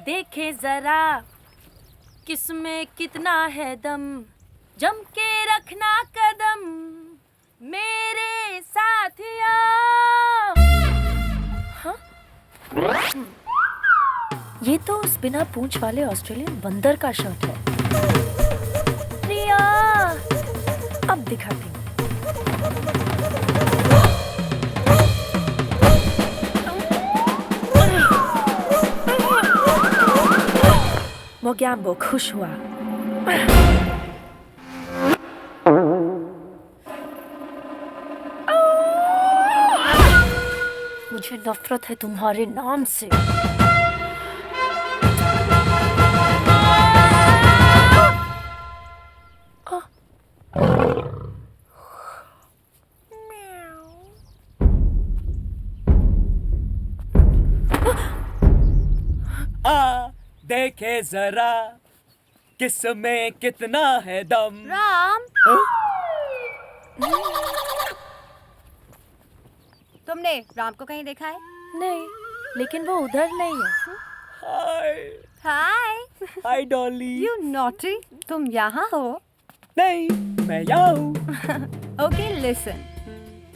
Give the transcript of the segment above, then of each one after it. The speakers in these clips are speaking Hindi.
देखे जरा किसमें कितना है दम, जम के रखना कदम मेरे साथिया। हाँ? ये तो उस बिना पूंछ वाले ऑस्ट्रेलियन बंदर का शर्ट है। रिया, अब दिखाती हूँ। मोगैम्बो खुश हुआ। मुझे नफरत है तुम्हारे नाम से। देखे जरा किसमें कितना है दम। राम, तुमने राम को कहीं देखा है? नहीं, लेकिन वो उधर नहीं है। हाय हाय हाय डॉली। यू नॉटी, तुम यहाँ हो? नहीं, मैं यहाँ हूँ। ओके लिसन,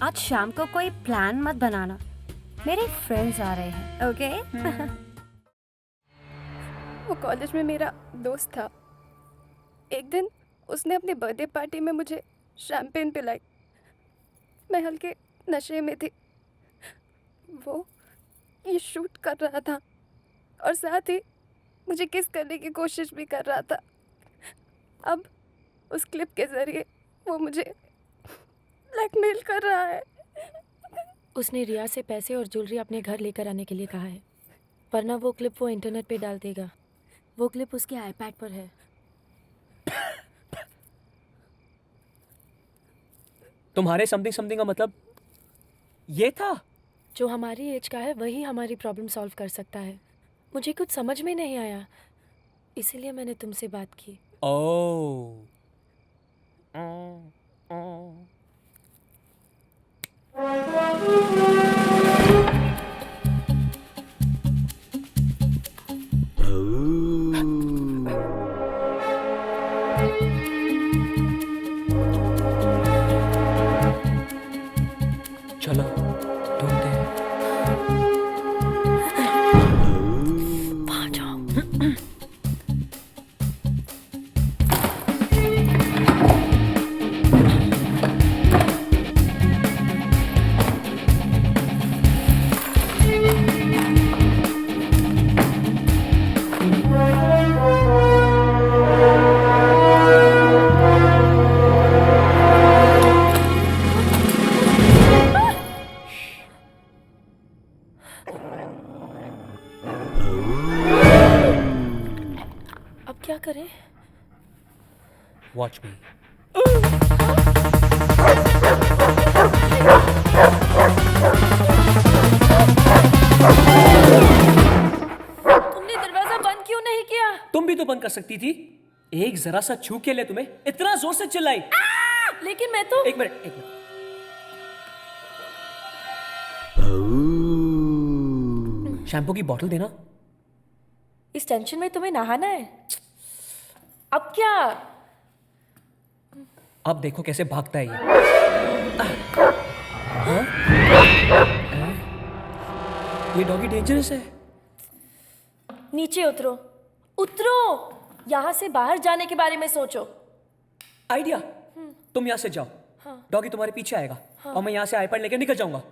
आज शाम को कोई प्लान मत बनाना, मेरे फ्रेंड्स आ रहे हैं। ओके? वो कॉलेज में मेरा दोस्त था। एक दिन उसने अपनी बर्थडे पार्टी में मुझे शैम्पेन पिलाई। मैं हल्के नशे में थी। वो ये शूट कर रहा था और साथ ही मुझे किस करने की कोशिश भी कर रहा था। अब उस क्लिप के ज़रिए वो मुझे ब्लैकमेल कर रहा है। उसने रिया से पैसे और ज्वेलरी अपने घर लेकर आने के लिए कहा है, वरना वो क्लिप वो इंटरनेट पे डाल देगा। वो क्लिप उसके आईपैड पर है। तुम्हारे समथिंग समथिंग का मतलब ये था? जो हमारी एज का है वही हमारी प्रॉब्लम सॉल्व कर सकता है। मुझे कुछ समझ में नहीं आया, इसीलिए मैंने तुमसे बात की। ओह। चलो ढूंढते हैं। वहाँ जाओ। अब क्या करें? वॉच मी। तुमने दरवाजा बंद क्यों नहीं किया? तुम भी तो बंद कर सकती थी। एक जरा सा छू के ले तुम्हें इतना जोर से चिल्लाई। लेकिन मैं तो एक मिनट। शैम्पू की बोतल देना। इस टेंशन में तुम्हें नहाना है? अब क्या? अब देखो कैसे भागता है ये। हाँ? ये डॉगी डेंजरस है। नीचे उतरो, उतरो। यहाँ से बाहर जाने के बारे में सोचो। आइडिया। तुम यहाँ से जाओ। हाँ। डॉगी तुम्हारे पीछे आएगा। हाँ। और मैं यहाँ से आईपैड लेकर निकल जाऊंगा।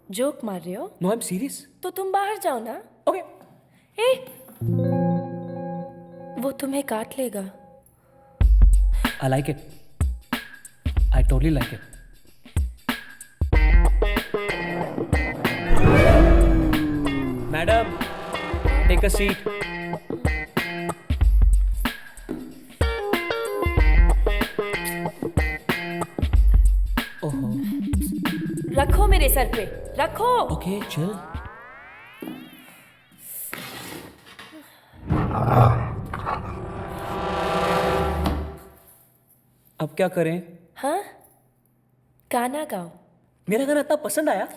जोक मार रहे हो? No I am serious. तो तुम बाहर जाओ ना। ओके। ए, वो तुम्हें काट लेगा। I like it. I totally like it. Madam, take a seat. ओहो। रखो मेरे सर पे, रखो। ओके, चल। अब क्या करें? हाँ, गाना गाओ। मेरा गाना इतना पसंद आया।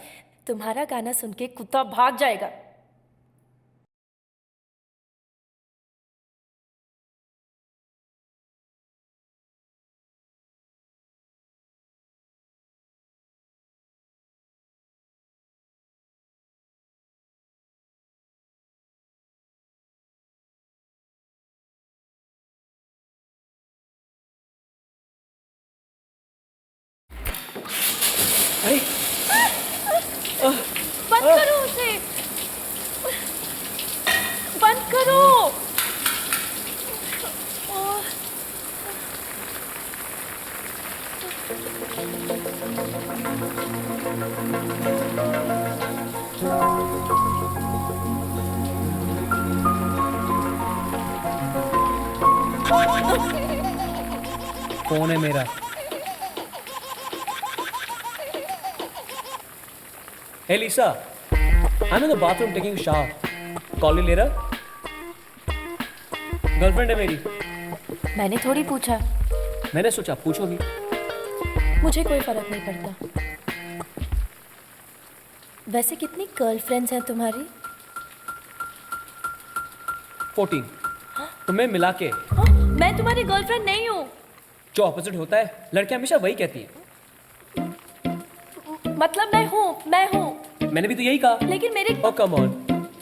तुम्हारा गाना सुन के कुत्ता भाग जाएगा। अरे बंद करो उसे, बंद करो। ओह, फोन है मेरा। Hey Lisa, I'm in the bathroom taking a shower. Call you later. Girlfriend है मेरी। मैंने थोड़ी पूछा, मैंने सोचा पूछोगी। मुझे कोई फर्क नहीं पड़ता। वैसे कितनी गर्लफ्रेंड्स हैं तुम्हारी? 14। तुम्हें मिला के हाँ, मैं तुम्हारी गर्लफ्रेंड नहीं हूँ। जो ऑपोजिट होता है लड़कियां हमेशा वही कहती है। मतलब मैं हूँ। मैंने भी तो यही कहा। लेकिन मेरी ओ कम ऑन,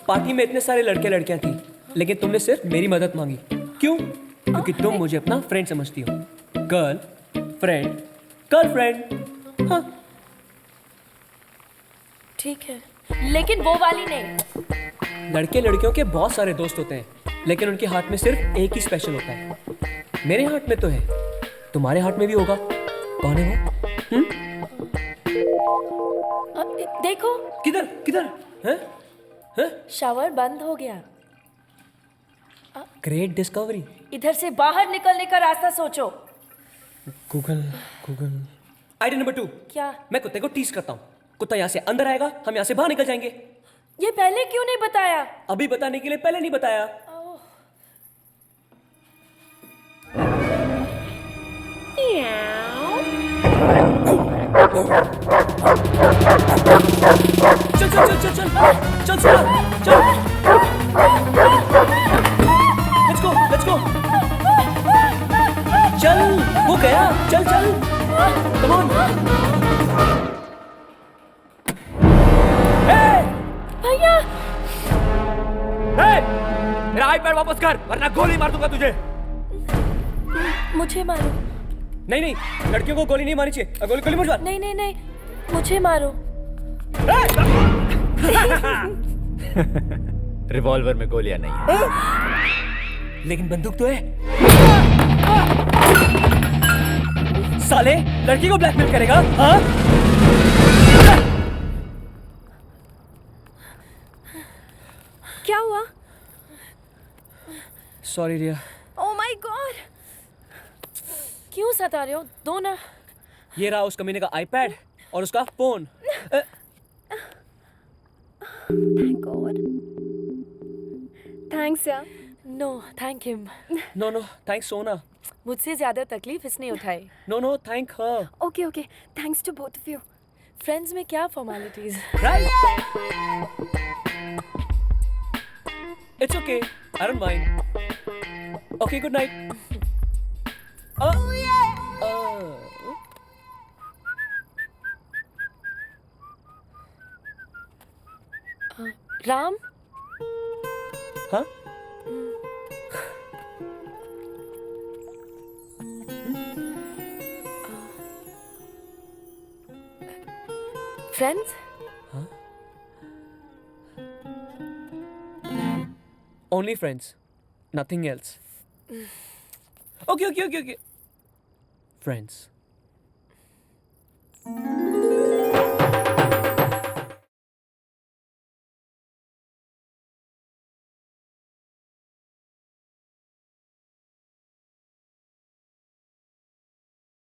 पार्टी में इतने सारे लड़के लड़कियां थी, लेकिन तुमने सिर्फ मेरी मदद मांगी। क्यों? क्योंकि तुम मुझे अपना फ्रेंड समझती हो। गर्लफ्रेंड। हाँ, ठीक है, लेकिन वो वाली नहीं। लड़के लड़कियों के बहुत सारे दोस्त होते हैं, लेकिन उनके हाथ में सिर्फ एक ही स्पेशल होता है। मेरे हाथ में तो है, तुम्हारे हाथ में भी होगा। कौन है वो? देखो, किधर किधर? हैं? हैं? शावर बंद हो गया। Great discovery. इधर से बाहर निकलने का रास्ता सोचो। गूगल। Idea number 2। क्या? मैं कुत्ते को टीज करता हूँ। कुत्ता यहाँ से अंदर आएगा, हम यहाँ से बाहर निकल जाएंगे। ये पहले क्यों नहीं बताया? अभी बताने के लिए पहले नहीं बताया। चल चल चल चल चल चल चल चल। Let's go. चल, वो गया। चल चल, कम ऑन। भैया, मेरा आईपैड वापस कर, वरना गोली मार दूंगा तुझे। मुझे मारो। नहीं, लड़कियों को गोली नहीं मारनी चाहिए। गोली मत मार। नहीं, मुझे मारो। रिवॉल्वर में गोलियां नहीं है। लेकिन बंदूक तो है। साले, लड़की को ब्लैकमेल करेगा? हाँ? क्या हुआ? Sorry Riya. Oh my God! क्यों सता रहे हो? दो ना। ये रहा उस कमीने का आईपैड और उसका फोन। Thank God. थैंक्स यार। No, thank him. No, thanks Sona. मुझसे ज्यादा तकलीफ इसने उठाई। No, thank her. Okay, thanks to both of you. Friends में क्या formalities? Right. It's okay, I don't mind. Okay, good night. Ram, हाँ? Friends? Only friends, nothing else. Okay. Friends.